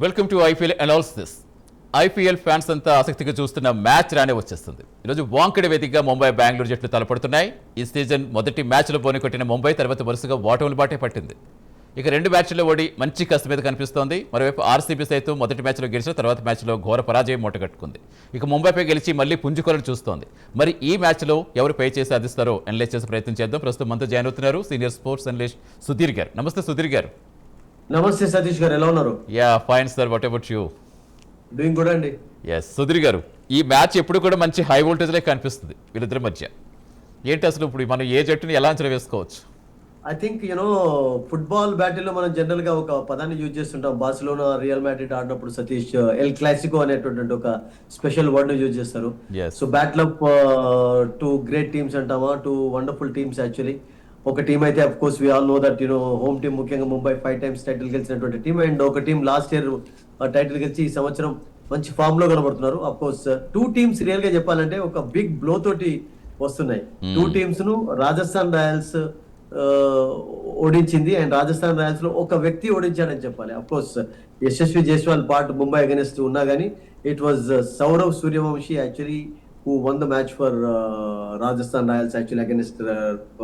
Welcome to IPL analysis. IPL fans అంతా ఆసక్తిగా చూస్తున్న మ్యాచ్ రానే వచ్చేస్తుంది. ఈరోజు వాంకడే వేదికగా ముంబై బెంగళూరు జట్లు తలపడుతున్నాయి. ఈ సీజన్ మొదటి మ్యాచ్లో బోని కొట్టిన ముంబై తర్వాత వరుసగా ఓటముల బాటే పట్టింది. ఇక రెండు మ్యాచ్ల్లో ఓడి మంచి కష్టం మీద కనిపిస్తోంది. మరోవైపు ఆర్సీబీ సైతం మొదటి మ్యాచ్లో గెలిచిన తర్వాత మ్యాచ్లో ఘోర పరాజయం మూటగట్టుకుంది. ఇక ముంబైపై గెలిచి మళ్ళీ పుంజుకోవాలని చూస్తోంది. మరి ఈ మ్యాచ్లో ఎవరు పై చేసి సాధిస్తారో అనలైజ్ చేసే ప్రయత్నం చేద్దాం. ప్రస్తుతం మనతో జాయిన్ అవుతున్నారు సీనియర్ స్పోర్ట్స్ అనలిస్ట్ సుధీర్ గారు. నమస్తే సుధీర్ గారు. నమస్తే సతీష్ గారు, ఎలా ఉన్నారు? Yeah fine sir, what about you? Doing good అండి. ఎస్ సుధీర్ గారు, ఈ మ్యాచ్ ఎప్పుడు కూడా మంచి హై వోల్టేజ్లే కనిపిస్తుంది వీళ్ళిద్దరి మధ్య. ఏంటి అసలు ఇప్పుడు మనం ఏ జట్టుని ఎలా అంచనా వేసుకోవచ్చు? ఐ థింక్ ఫుట్బాల్ బ్యాటిల్లో మనం జనరల్ గా ఒక పదాన్ని యూజ్ చేస్తుంటాం. బార్సిలోనా రియల్ మాడ్రిడ్ ఆడినప్పుడు సతీష్ ఎల్ క్లాసికో అనేటువంటి ఒక స్పెషల్ వర్డ్ ని యూజ్ చేస్తారు. Yes. So battle of two great teams అంటామా, టూ వండర్ఫుల్ టీమ్స్ యాక్చువల్లీ. ఒక టీం అయితే of course we all know that home team ముఖ్యంగా ముంబై 5 times టైటిల్ గెలిచినటువంటి టీం, అండ్ ఒక టీం లాస్ట్ ఇయర్ టైటిల్ గెలిచి ఈ సంవత్సరం మంచి ఫామ్ లో కనబడుతున్నారు. Of course two teams real గా చెప్పాలంటే ఒక బిగ్ బ్లో తోటి వస్తున్నాయి. టూ టీమ్స్ ను రాజస్థాన్ రాయల్స్ ఓడించింది, అండ్ రాజస్థాన్ రాయల్స్ లో ఒక వ్యక్తి ఓడించాడని చెప్పాలి. Of course Yashasvi Jaiswal part Mumbai against ఉన్నా గానీ it was Sourav Suryavanshi actually who won the match for Rajasthan Royals actually against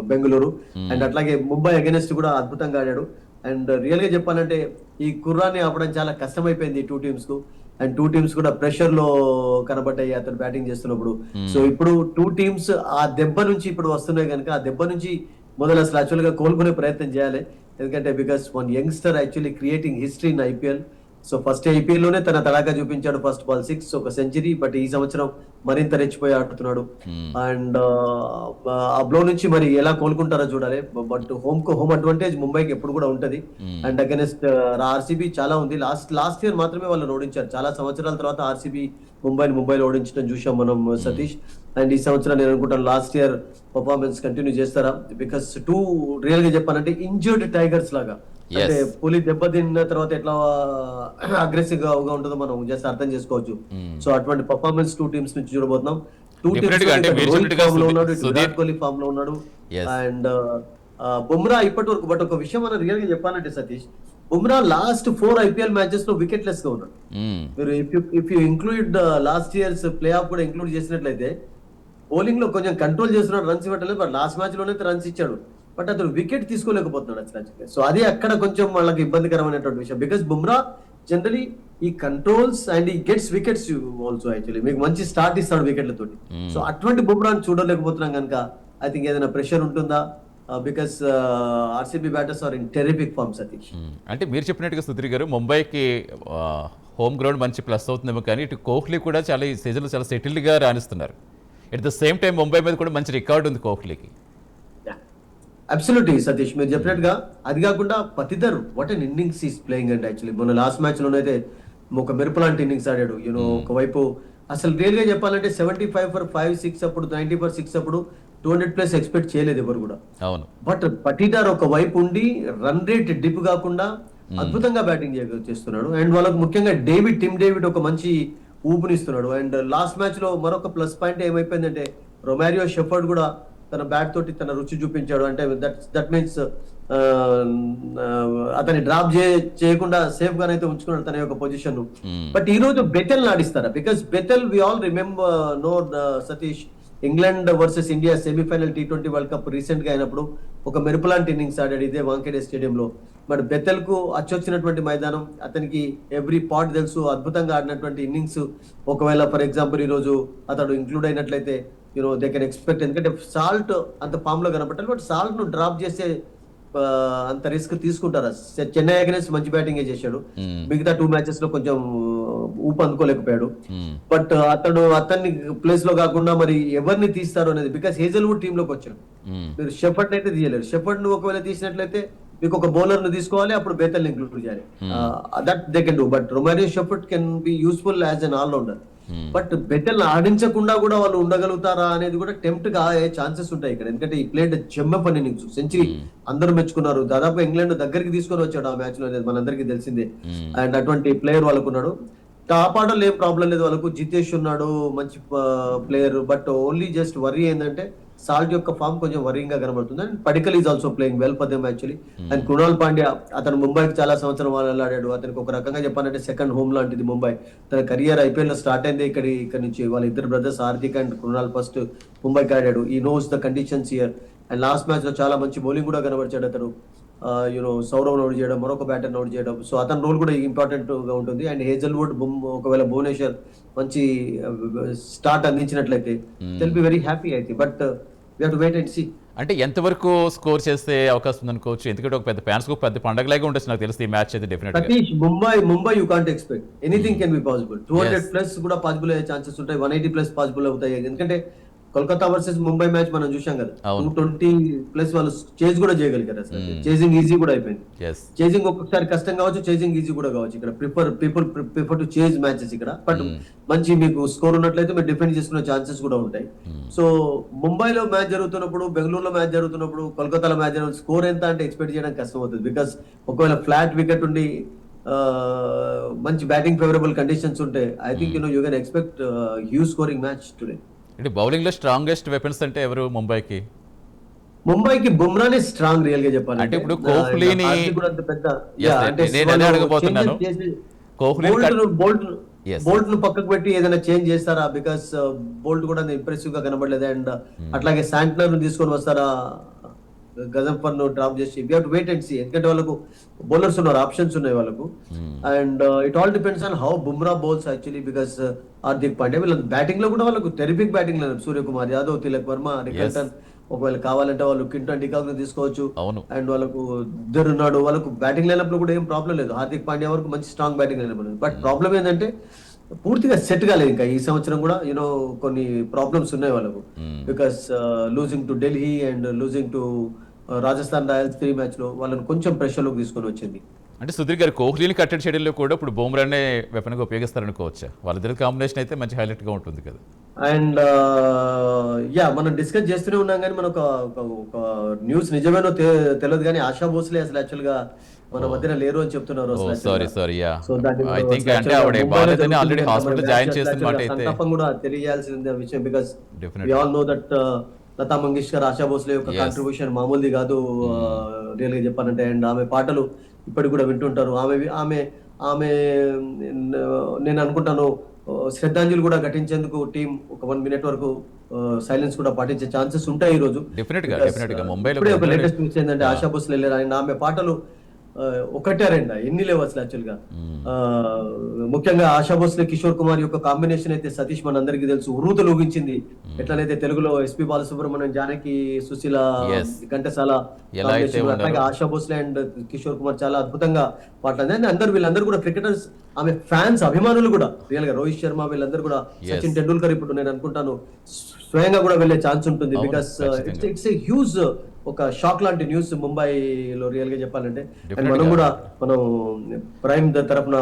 Bengaluru, and అట్లాగే ముంబై అగెనిస్ట్ కూడా అద్భుతంగా ఆడాడు. అండ్ రియల్ గా చెప్పాలంటే ఈ కుర్రాన్ని ఆపడం చాలా కష్టమైపోయింది టూ టీమ్స్ కు, అండ్ టూ టీమ్స్ కూడా ప్రెషర్ లో కనబడ్డాయి అతను బ్యాటింగ్ చేస్తున్నప్పుడు. సో ఇప్పుడు టూ టీమ్స్ ఆ దెబ్బ నుంచి ఇప్పుడు వస్తున్నాయి కనుక ఆ దెబ్బ నుంచి మొదలు అసలు యాక్చువల్ గా కోలుకునే ప్రయత్నం చేయాలి. ఎందుకంటే because one youngster actually creating history in IPL. So first IPL లోనే తన తడాకా చూపించాడు, ఫస్ట్ బాల్ 6 ఒక సెంచరీ. బట్ ఈ సంవత్సరం మరింత రెచ్చిపోయి ఆడుతున్నాడు. అండ్ ఆ బ్లో నుంచి మరి ఎలా కోలుకుంటారో చూడాలి. బట్ హోమ్ అడ్వాంటేజ్ ముంబైకి ఎప్పుడు కూడా ఉంటది. అండ్ అగెన్స్ట్ ఆర్సీబీ చాలా ఉంది. లాస్ట్ ఇయర్ మాత్రమే వాళ్ళు ఓడించారు. చాలా సంవత్సరాల తర్వాత ఆర్సీబీ ముంబైలో ఓడించడం చూసాం మనం సతీష్. అండ్ ఈ సంవత్సరం నేను అనుకుంటాను లాస్ట్ ఇయర్ పర్ఫార్మెన్స్ కంటిన్యూ చేస్తారా, బికాస్ టూ రియల్ గా చెప్పాలంటే ఇంజర్డ్ టైగర్స్ లాగా. అంటే పులి దెబ్బతిన్న తర్వాత ఎట్లా అగ్రెసివ్ గా ఉంటుందో మనం జస్ట్ అర్థం చేసుకోవచ్చు. సో అటువంటి పర్ఫార్మెన్స్ టూ టీమ్స్ నుంచి చూడబోతున్నాం. టూ టీమ్స్ ఫామ్ లో ఉన్నాడు, విరాట్ కోహ్లీ ఫామ్ లో ఉన్నాడు, అండ్ బుమ్రా ఇప్పటి వరకు. బట్ ఒక విషయం మనం రియల్ గా చెప్పాలంటే Satish, Bumrah last 4 IPL matches లో వికెట్ లెస్ గా ఉన్నాడు. మీరు if you include last years play of కూడా ఇంక్లూడ్ చేసినట్లయితే బౌలింగ్ లో కొంచెం కంట్రోల్ చేస్తున్నాడు, రన్స్ ఇవ్వట్లేదు. బట్ లాస్ట్ మ్యాచ్ లోనే రన్స్ ఇచ్చాడు, బట్ అతను వికెట్ తీసుకోలేకపోతున్నాడు అసలు. సో అది అక్కడ కొంచెం వాళ్ళకి ఇబ్బందికరమైనటువంటి విషయం. బికాస్ బుమ్రా జనరలీ ఈ కంట్రోల్స్ అండ్ ఈ గెట్స్ వికెట్స్ ఆల్సో యాక్చువల్లీ మీకు మంచి స్టార్ట్ ఇస్తాడు వికెట్లతో. సో అటువంటి బుమ్రాని చూడలేకపోతున్నాం కనుక ఐ థింక్ ఏదైనా ప్రెషర్ ఉంటుందా, because RCB batters are in terrific form Satish. అంటే మీరు చెప్పినట్టుగా సుధీర్ గారు, ముంబైకి హోమ్ గ్రౌండ్ మంచి ప్లస్ అవుతుందేమో, కానీ ఇటు కోహ్లీ కూడా చాలా ఈ సీజన్లో చాలా సెటిల్డ్గా రాణిస్తున్నారు. At the same time Mumbai మీద కూడా మంచి రికార్డు ఉంది కోహ్లీకి. అబ్సల్యూట్లీ సతీష్, మీరు చెప్పినట్టుగా. అది కాకుండా Patidar what an innings is playing and actually మొన్న లాస్ట్ మ్యాచ్ లోనైతే ఒక మెరుపు లాంటి ఇన్నింగ్స్ ఆడాడు. ఒకవైపు అసలు రియల్ గా చెప్పాలంటే 75 for 5 6 అప్పుడు 90 for 6 అప్పుడు 200+ ఎక్స్పెక్ట్ చేయలేదు ఎవరు కూడా. అవును. బట్ పటిదార్ ఒక వైపు ఉండి రన్ రేట్ డిప్ కాకుండా అద్భుతంగా బ్యాటింగ్ చేస్తున్నాడు. అండ్ వాళ్ళకు ముఖ్యంగా టిమ్ డేవిడ్ ఒక మంచి ఊపునిస్తున్నాడు. అండ్ లాస్ట్ మ్యాచ్ లో మరొక ప్లస్ పాయింట్ ఏమైపోయిందంటే రొమారియో షెఫర్డ్ కూడా తన బ్యాట్ తోటి తన రుచి చూపించాడు. అంటే దట్ మీన్స్ అతన్ని డ్రాప్ చేయకుండా సేఫ్ గానైతే ఉంచుకున్నాడు తన యొక్క పొజిషన్. బట్ ఈ రోజు బెతెల్ ఆడిస్తారా, because Bethell we all remember know Satish, England versus India semifinal T20 world cup recent గా అయినప్పుడు ఒక మెరుపులాంటి ఇన్నింగ్స్ ఆడాడు ఇదే వాంఖేడే స్టేడియంలో. బట్ బెతెల్ కు అచ్చొచ్చినటువంటి మైదానం, అతనికి ఎవ్రీ పార్ట్ తెలుసు, అద్భుతంగా ఆడినటువంటి ఇన్నింగ్స్. ఒకవేళ ఫర్ ఎగ్జాంపుల్ ఈ రోజు అతడు ఇంక్లూడ్ అయినట్లయితే దే కెన్ ఎక్స్పెక్ట్. ఎందుకంటే సాల్ట్ అంత ఫామ్ లో కనపట్టాలి, బట్ సాల్ట్ ను డ్రాప్ చేసే అంత రిస్క్ తీసుకుంటారా? చెన్నై అగైన్స్ మంచి బ్యాటింగ్ చేశాడు, మిగతా 2 మ్యాచెస్ లో కొంచెం ఊపు అందుకోలేకపోయాడు. బట్ అతన్ని ప్లేస్ లో కాకుండా మరి ఎవరిని తీస్తారు అనేది, బికాస్ హేజల్వుడ్ టీమ్ లోకి వచ్చాడు. మీరు షెఫర్డ్ అయితే తీయలేరు. షెఫర్డ్ ను ఒకవేళ తీసినట్లయితే మీకు ఒక బౌలర్ ను తీసుకోవాలి, అప్పుడు బేతల్ ఇంక్లూడ్ చేయాలి. That they can do. But Romario Shepherd can be useful as an allrounder. But Bethell ఆడించకుండా కూడా వాళ్ళు ఉండగలుగుతారా అనేది కూడా టెంప్ట్ గా అయ్యే ఛాన్సెస్ ఉంటాయి ఇక్కడ. ఎందుకంటే ఈ ప్లేడ్ చెమ్మపని ఇన్నింగ్స్, సెంచరీ అందరూ మెచ్చుకున్నారు. దాదాపు ఇంగ్లాండ్ దగ్గరికి తీసుకొని వచ్చాడు ఆ మ్యాచ్ లో అనేది మనందరికీ తెలిసిందే. అండ్ అటువంటి ప్లేయర్ వాళ్ళకున్నాడు. టాప్ ఆర్డర్ ఏం ప్రాబ్లం లేదు వాళ్ళకు. జితేష్ ఉన్నాడు, మంచి player. But only just worry ఏంటంటే సాల్ట్ యొక్క ఫామ్ కొంచెం వరింగ్ గా కనబడుతుంది. And Padikkal is also playing well for them actually. And Krunal Pandya అతను ముంబైకి చాలా సంవత్సరం వాళ్ళు ఆడాడు. అతనికి ఒక రకంగా చెప్పాలంటే సెకండ్ హోమ్ లాంటిది ముంబై. తన కెరియర్ ఐపీఎల్ లో స్టార్ట్ అయింది ఇక్కడ నుంచి. వాళ్ళ ఇద్దరు brothers Hardik and Krunal first ముంబైకి ఆడాడు. ఈ knows the conditions here. And last match లో చాలా మంచి బౌలింగ్ కూడా కనబరిచాడు అతను. సౌరవ్ అవుట్ చేయడం, మరొక బ్యాటర్ అవుట్ చేయడం. సో అతని రోల్ కూడా ఇంపార్టెంట్ గా ఉంటుంది. అండ్ హేజల్వుడ్ ఒకవేళ భువనేశ్వర్ మంచి స్టార్ట్ అందించినట్లయితే దిల్ బి వెరీ హ్యాపీ అయితే. But we have to wait and see. అంటే ఎంతవరకు స్కోర్ చేసే అవకాశం ఉంది అనుకోవచ్చు? ఎందుకంటే ఒక పెద్ద ఫ్యాన్స్ కు పెద్ద పండగలాగా ఉండొచ్చు నాకు తెలిసి ఈ మ్యాచ్ అయితే డెఫినెట్ గా. Satish, Mumbai you can't expect anything can be possible. 200 plus కూడా పాసిబుల్ అయ్యే ఛాన్సెస్ ఉంటాయి. 180 ప్లస్ పాసిబుల్ అవుతాయి. ఎందుకంటే కోల్కతా వర్సెస్ ముంబై మ్యాచ్ మనం చూసాం కదా, 220 ప్లస్ వాళ్ళు చేజ్ కూడా చేయగలిగారు. అసలు చేజింగ్ ఈజీ కూడా అయిపోయింది. చేజింగ్ ఒక్కొక్కసారి కష్టం కావచ్చు, చేజింగ్ ఈజీ కూడా కావచ్చు. ఇక్కడ people prefer to chase matches ఇక్కడ. బట్ మంచి మీకు స్కోర్ ఉన్నట్లయితే మీరు డిఫెండ్ చేసుకునే ఛాన్సెస్ కూడా ఉంటాయి. సో ముంబైలో మ్యాచ్ జరుగుతున్నప్పుడు, బెంగళూరులో మ్యాచ్ జరుగుతున్నప్పుడు, కోల్కతాలో మ్యాచ్ జరుగుతున్నప్పుడు స్కోర్ ఎంత అంటే ఎక్స్పెక్ట్ చేయడం కష్టం అవుతుంది. బికాస్ ఒకవేళ ఫ్లాట్ వికెట్ ఉండి మంచి బ్యాటింగ్ ఫేవరబుల్ కండిషన్స్ ఉంటే I think you can expect huge scoring match today. అంటే బౌలింగ్ లో స్ట్రాంగెస్ట్ వెపన్స్ అంటే ఎవరు ముంబైకి? ముంబైకి బుమ్రానే స్ట్రాంగ్ రియల్ గా చెప్పాలి. అంటే ఇప్పుడు కోహ్లీని అడగబోతున్నాను. బోల్ట్ ను పక్కకు పెట్టి ఏదైనా చేంజ్ చేస్తారా? బికాస్ బోల్ట్ కూడా ఇంప్రెసివ్ గా కనబడలేదు. అండ్ అట్లాగే శాంట్నర్ ను తీసుకొని వస్తారా, గజంఫర్ ను డ్రాప్ చేసి? We have to wait and see. ఎందుకంటే వాళ్ళకు బౌలర్స్ ఉన్నారు, ఆప్షన్స్ ఉన్నాయి వాళ్ళకు. And it all depends on how Bumrah bowls actually. Because Hardik Pandya వీళ్ళ బ్యాటింగ్ లో కూడా వాళ్ళకు టెరిఫిక్ బ్యాటింగ్ లేదు. సూర్యకుమార్ యాదవ్, తిలక్ వర్మ, రికల్టన్, ఒకవేళ కావాలంటే వాళ్ళు కింటన్ డికాక్ ను తీసుకోవచ్చు. అండ్ వాళ్ళకు ఇద్దరు ఉన్నాడు. వాళ్ళకు బ్యాటింగ్ లైనప్ లో కూడా ఏం ప్రాబ్లం లేదు. హార్దిక్ పాండ్యా వరకు మంచి స్ట్రాంగ్ బ్యాటింగ్ లైనప్ ఉంది. బట్ ప్రాబ్లం ఏంటంటే పూర్తిగా సెట్ కాలేదు ఇంకా. ఈ సంవత్సరం కూడా కొన్ని ప్రాబ్లమ్స్ ఉన్నాయి వాళ్ళకు. Because losing to Delhi and losing to Rajasthan Royals 3 match లో వాళ్ళని కొంచెం ప్రెషర్ లోకి తీసుకొని వచ్చింది. అంటే సుధీర్ గారు, కోహ్లీని కట్టడి షెడ్యూల్లో కూడా ఇప్పుడు బుమ్రానే వెపన్ గా ఉపయోగిస్తారనుకోవచ్చా? వాళ్ళిద్దరి కాంబినేషన్ అయితే మంచి హైలైట్ గా ఉంటుంది కదా. అండ్ మనం డిస్కస్ చేస్తూనే ఉన్నాం కానీ మనకు ఒక న్యూస్ నిజమేనో తెలియదు కానీ ఆశా భోస్లే అసలు యాక్చువల్ గా మన మధ్యన లేరు అని చెప్తున్నారు. కూడా తెలియాల్సిన విషయం. Because we all know that Lata Mangeshkar, Asha Bhosle యొక్క కాంట్రిబ్యూషన్ మామూలుది కాదు రియల్ గా చెప్పాలంటే. అండ్ ఆమె పాటలు ఇప్పటికి కూడా వింటుంటారు. ఆమె నేను అనుకుంటాను శ్రద్ధాంజలి కూడా ఘటించేందుకు టీం ఒక 1 మినిట్ వరకు సైలెన్స్ కూడా పాటించే ఛాన్సెస్ ఉంటాయి ఈ రోజు. ఒక లేటెస్ట్ న్యూస్ ఏంటంటే ఆశా భోస్లే వెళ్ళారు. అండ్ ఆమె పాటలు ఒకటే రెండా ఎన్ని లేవు అసలు యాక్చువల్ గా. ముఖ్యంగా ఆశా భోస్లే, కిషోర్ కుమార్ యొక్క కాంబినేషన్ అయితే సతీష్ మన అందరికీ తెలుసు, ఉర్రూతలు ఊగించింది. ఎట్లనైతే తెలుగులో ఎస్పి బాలసుబ్రహ్మణ్యం, జానకి, సుశీల, ఘంటసాల, అట్లాగే ఆశా భోస్లే అండ్ కిషోర్ కుమార్ చాలా అద్భుతంగా పాటలు. వీళ్ళందరూ కూడా క్రికెటర్స్, ఆమె ఫ్యాన్స్, అభిమానులు కూడా రియల్ గా. రోహిత్ శర్మ వీళ్ళందరూ కూడా, సచిన్ టెండూల్కర్ ఇప్పుడు నేను అనుకుంటాను స్వయంగా కూడా వెళ్లే ఛాన్స్ ఉంటుంది. బికాస్ ఇట్స్ ఏ హ్యూజ్ ఒక షాక్ లాంటి న్యూస్ ముంబైలో రియల్ గా చెప్పాలంటే. మనం కూడా ప్రైమ్ తరపున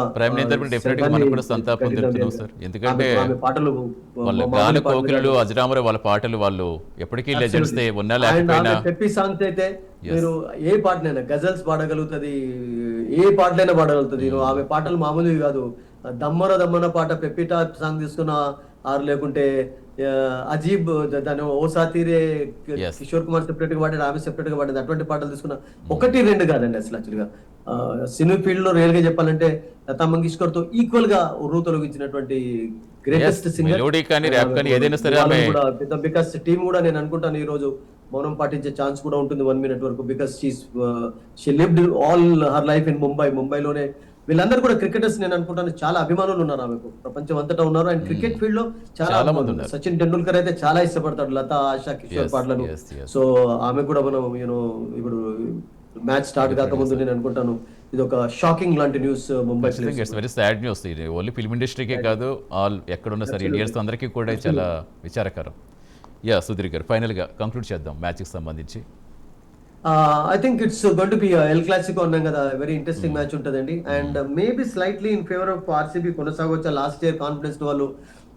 ఎందుకంటే పాటలు అజరామర వాళ్ళ పాటలు వాళ్ళు ఎప్పటికీ లెజెండ్స్. పెప్పి సాంగ్స్ అయితే మీరు ఏ పాటనైనా గజల్స్ పాడగలుగుతుంది, ఏ పాటలైనా పాడగలుగుతుంది. ఆమె పాటలు మామూలువి కాదు. దమ్మన పాట పెప్పిటా సాంగ్ తీసుకున్న, ఆరు లేకుంటే అజీబ్ దాని ఓసా తీరే కిషోర్ కుమార్ సెపరేట్ గా పాడాడు, ఆమె సెపరేట్ గా పాడాడు. అటువంటి పాటలు తీసుకున్న 1-2 కాదండి అసలు. యాక్చువల్ గా సినీ ఫీల్డ్ లో రియల్ గా చెప్పాలంటే లతా మంగేష్కర్ తో ఈక్వల్ గా రూతొలగించినటువంటి గ్రేటెస్ట్ సింగర్. బికాస్ టీమ్ కూడా నేను అనుకుంటాను ఈ రోజు మౌనం పాటించే ఛాన్స్ కూడా ఉంటుంది 1 మినిట్ వరకు. Because she lived all her life in ముంబైలోనే. వీళ్ళందరూ కూడా క్రికెటర్స్ నేను అనుకుంటాను చాలా అభిమానులు ఉన్నారు ఆమెకు, ప్రపంచం అంతటా ఉన్నారు. అండ్ క్రికెట్ ఫీల్డ్ లో చాలా మంది ఉన్నారు. సచిన్ టెండూల్కర్ అయితే చాలా ఇష్టపడతాడు లతా, ఆశా, కిషోర్ పాటలను. సో ఆమె కూడా మనం ఇప్పుడు మ్యాచ్ స్టార్ట్ కాకముందు నేను అనుకుంటాను ఇది ఒక షాకింగ్ లాంటి news Mumbai. It's very sad news. ఇది ఓన్లీ ఫిల్మ్ ఇండస్ట్రీకే కాదు, ఆల్ ఎక్కడున్న సరే ఇండియన్స్ అందరికీ కూడా చాలా విచారకరం. సుధీర్ గారు, ఫైనల్ గా కంక్లూడ్ చేద్దాం మ్యాచ్ కి సంబంధించి. I think it's going to be El Clasico అన్నాం కదా, వెరీ ఇంట్రెస్టింగ్ మ్యాచ్ ఉంటుందండి. And maybe slightly in favour of RCB కొనసాగొచ్చా. లాస్ట్ ఇయర్ కాన్ఫిడెన్స్ వాళ్ళు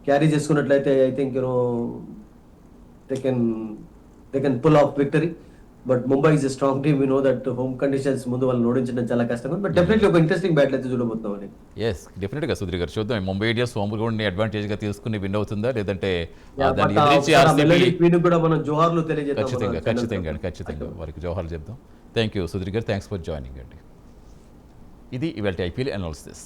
క్యారీ చేసుకున్నట్లయితే I think they can pull off victory. But Mumbai is strong team. We know that home conditions ముందు వాళ్ళని ఓడించడం చాలా కష్టంగా ఉంది. బట్ డెఫినెట్లీ ఒక ఇంట్రెస్టింగ్ బ్యాటిల్ అయితే చూడబోతున్నాం అండి. ఎస్ డెఫినెట్గా సుధీర్ గారు చూద్దాం ముంబై ఇండియన్స్ హోమ్ గ్రౌండ్ని అడ్వాంటేజ్గా తీసుకుని విన్ అవుతుందా లేదంటే దాన్ని ఎదిరించి ఆర్సీబీ కూడా మనం జోహార్లు తెలియజేద్దాం. ఖచ్చితంగా వారికి జోహార్లు చెప్దాం. థ్యాంక్ యూ సుధీర్ గారు, థ్యాంక్స్ ఫర్ జాయినింగ్ అండి. ఇది ఇవాళ ఐపీఎల్ అనాలిసిస్.